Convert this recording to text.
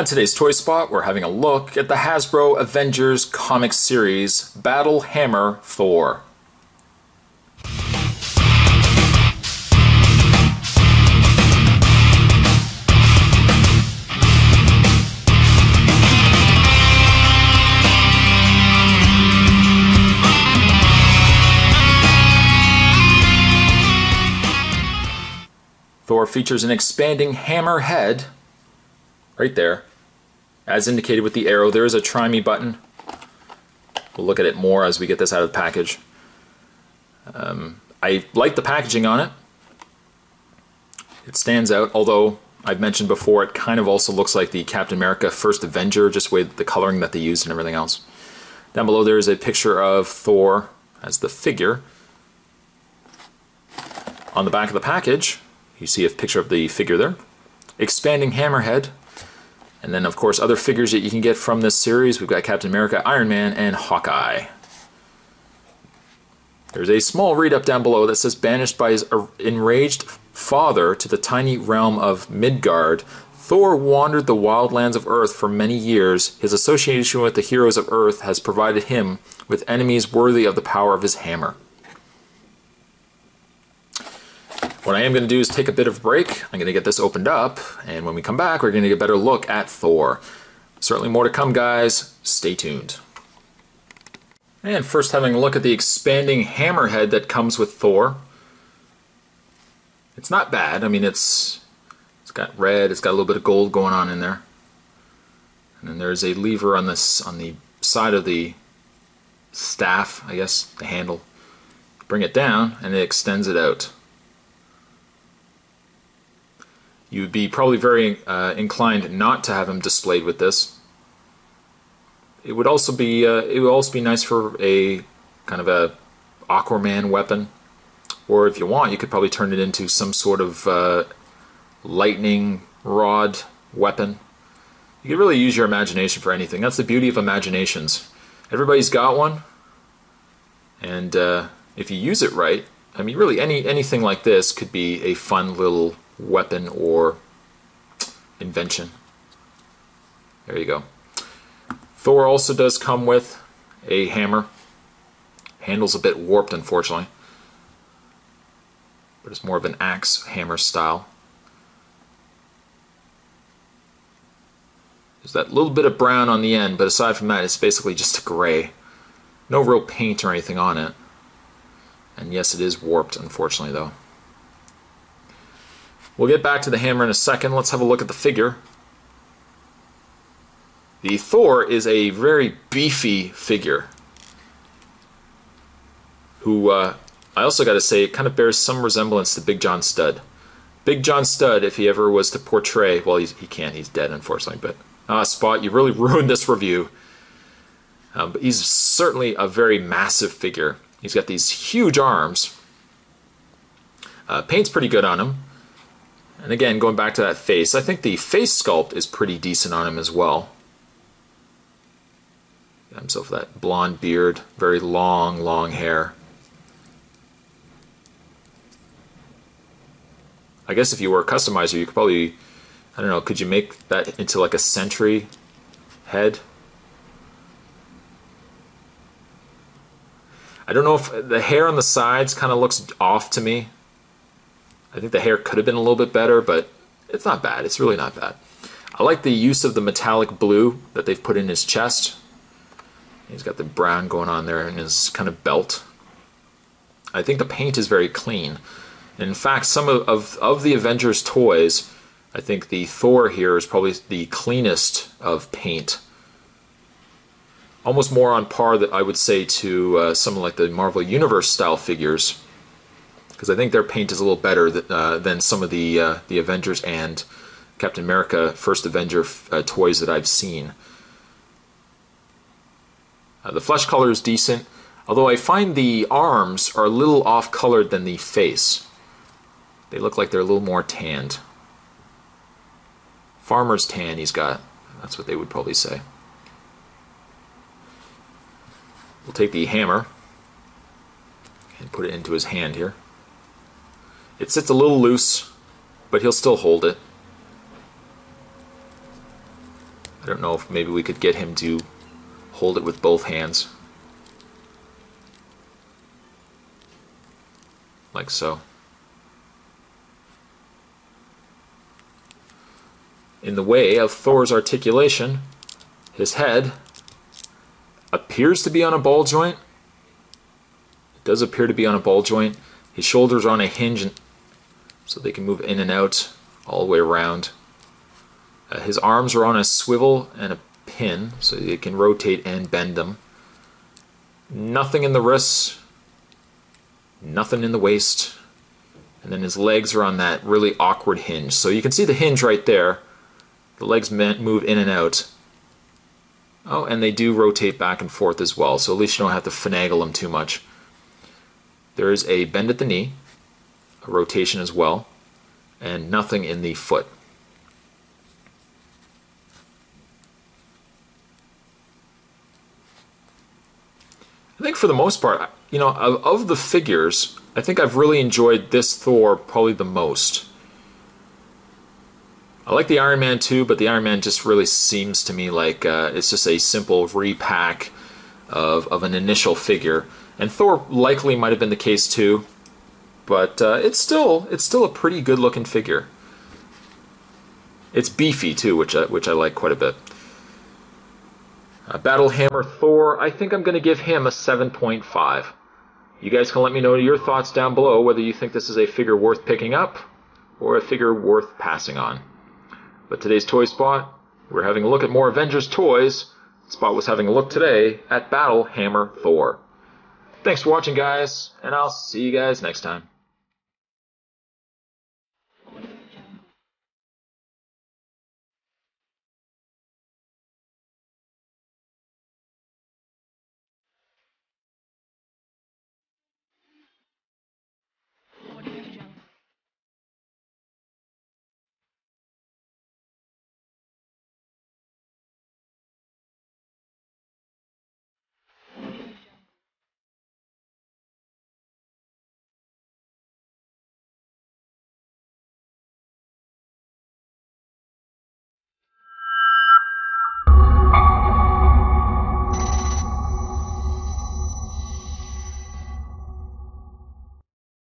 On today's Toy Spot, we're having a look at the Hasbro Avengers comic series, Battle Hammer Thor. Thor features an expanding hammer head right there. As indicated with the arrow, there is a try me button. We'll look at it more as we get this out of the package. I like the packaging on it. It stands out, although I've mentioned before it kind of also looks like the Captain America First Avenger, just with the coloring that they used and everything else. Down below there is a picture of Thor as the figure. On the back of the package, you see a picture of the figure there. Expanding hammerhead. And then, of course, other figures that you can get from this series. We've got Captain America, Iron Man, and Hawkeye. There's a small read-up down below that says, banished by his enraged father to the tiny realm of Midgard, Thor wandered the wildlands of Earth for many years. His association with the heroes of Earth has provided him with enemies worthy of the power of his hammer. What I am going to do is take a bit of a break. I'm going to get this opened up, and when we come back, we're going to get a better look at Thor. Certainly more to come, guys. Stay tuned. And first, having a look at the expanding hammerhead that comes with Thor. It's not bad. I mean, it's got red, it's got a little bit of gold going on in there. And then there's a lever on this on the side of the staff, I guess, the handle. Bring it down, and it extends it out. You would be probably very inclined not to have him displayed with this. It would also be nice for a kind of a Aquaman weapon, or if you want, you could probably turn it into some sort of lightning rod weapon. You could really use your imagination for anything. That's the beauty of imaginations. Everybody's got one, and if you use it right, I mean, really anything like this could be a fun little weapon or invention. There you go. Thor also does come with a hammer. Handle's a bit warped, unfortunately, but it's more of an axe hammer style. There's that little bit of brown on the end, but aside from that, it's basically just a gray. No real paint or anything on it. And yes, it is warped, unfortunately, though. We'll get back to the hammer in a second. Let's have a look at the figure. The Thor is a very beefy figure who, I also got to say, it kind of bears some resemblance to Big John Studd. Big John Studd, if he ever was to portray, well, he can't, he's dead, unfortunately, but Spot, you really ruined this review. But he's certainly a very massive figure. He's got these huge arms. Paint's pretty good on him. And again, going back to that face, I think the face sculpt is pretty decent on him as well. Got himself that blonde beard, very long hair. I guess if you were a customizer, you could probably, I don't know, could you make that into like a sentry head? I don't know if the hair on the sides kind of looks off to me. I think the hair could have been a little bit better, but it's not bad. It's really not bad. I like the use of the metallic blue that they've put in his chest. He's got the brown going on there in his kind of belt. I think the paint is very clean. And in fact, some of the Avengers toys, I think the Thor here is probably the cleanest of paint. Almost more on par, that I would say, to some like the Marvel Universe style figures, because I think their paint is a little better than some of the Avengers and Captain America First Avenger toys that I've seen. The flesh color is decent, although I find the arms are a little off-colored than the face. They look like they're a little more tanned. Farmer's tan he's got. That's what they would probably say. We'll take the hammer and put it into his hand here. It sits a little loose, but he'll still hold it. I don't know if maybe we could get him to hold it with both hands. Like so. In the way of Thor's articulation, his head appears to be on a ball joint. It does appear to be on a ball joint. His shoulders are on a hinge, so they can move in and out all the way around. His arms are on a swivel and a pin, so they can rotate and bend them. Nothing in the wrists, nothing in the waist, and then his legs are on that really awkward hinge. So you can see the hinge right there. The legs move in and out. Oh, and they do rotate back and forth as well, so at least you don't have to finagle them too much. There is a bend at the knee, a rotation as well, and nothing in the foot. I think for the most part, you know, of the figures, I think I've really enjoyed this Thor probably the most. I like the Iron Man too, but the Iron Man just really seems to me like it's just a simple repack of an initial figure. And Thor likely might have been the case too, but it's still a pretty good looking figure. It's beefy too, which I like quite a bit. Battle Hammer Thor, I think I'm going to give him a 7.5. You guys can let me know your thoughts down below, whether you think this is a figure worth picking up or a figure worth passing on. But today's Toy Spot, we're having a look at more Avengers toys. Spot was having a look today at Battle Hammer Thor. Thanks for watching, guys, and I'll see you guys next time.